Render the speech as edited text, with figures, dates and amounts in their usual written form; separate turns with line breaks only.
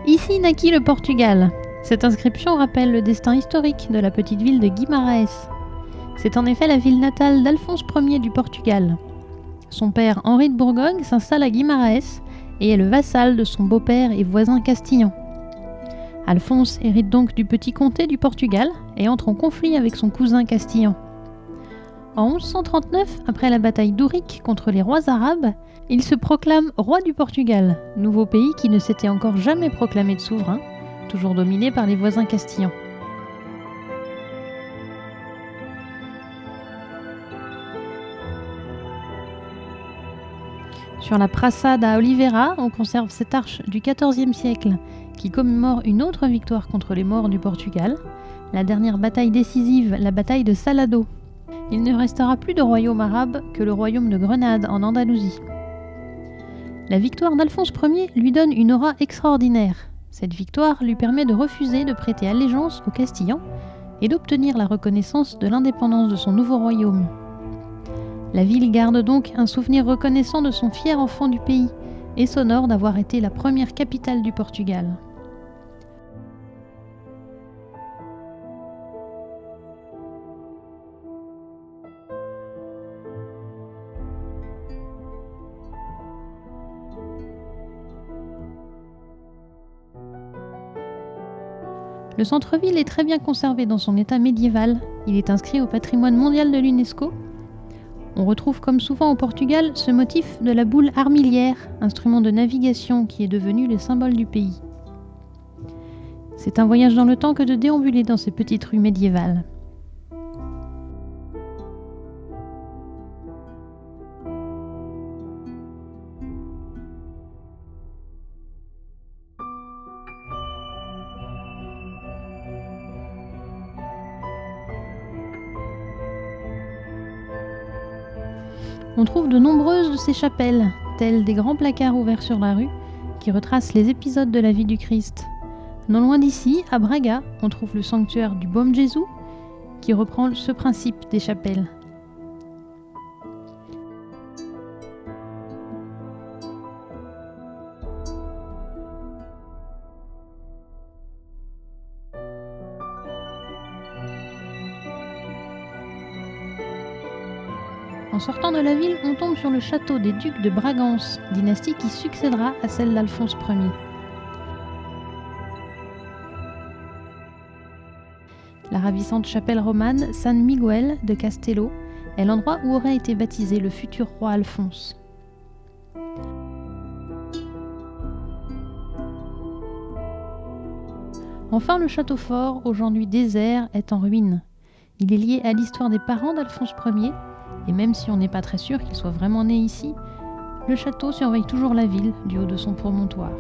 Ici naquit le Portugal. Cette inscription rappelle le destin historique de la petite ville de Guimarães. C'est en effet la ville natale d'Alphonse Ier du Portugal. Son père Henri de Bourgogne s'installe à Guimarães et est le vassal de son beau-père et voisin castillan. Alphonse hérite donc du petit comté du Portugal et entre en conflit avec son cousin castillan. En 1139, après la bataille d'Ourique contre les rois arabes, il se proclame roi du Portugal, nouveau pays qui ne s'était encore jamais proclamé de souverain, toujours dominé par les voisins castillans. Sur la Praça da Oliveira, on conserve cette arche du XIVe siècle qui commémore une autre victoire contre les Maures du Portugal, la dernière bataille décisive, la bataille de Salado. Il ne restera plus de royaume arabe que le royaume de Grenade en Andalousie. La victoire d'Alphonse Ier lui donne une aura extraordinaire. Cette victoire lui permet de refuser de prêter allégeance aux Castillans et d'obtenir la reconnaissance de l'indépendance de son nouveau royaume. La ville garde donc un souvenir reconnaissant de son fier enfant du pays et s'honore d'avoir été la première capitale du Portugal. Le centre-ville est très bien conservé dans son état médiéval. Il est inscrit au patrimoine mondial de l'UNESCO. On retrouve comme souvent au Portugal ce motif de la boule armilière, instrument de navigation qui est devenu le symbole du pays. C'est un voyage dans le temps que de déambuler dans ces petites rues médiévales. On trouve de nombreuses de ces chapelles, telles des grands placards ouverts sur la rue, qui retracent les épisodes de la vie du Christ. Non loin d'ici, à Braga, on trouve le sanctuaire du Bom Jesus, qui reprend ce principe des chapelles. En sortant de la ville, on tombe sur le château des ducs de Bragance, dynastie qui succédera à celle d'Alphonse Ier. La ravissante chapelle romane San Miguel de Castelo est l'endroit où aurait été baptisé le futur roi Alphonse. Enfin, le château fort, aujourd'hui désert, est en ruine. Il est lié à l'histoire des parents d'Alphonse Ier, et même si on n'est pas très sûr qu'il soit vraiment né ici, le château surveille toujours la ville du haut de son promontoire.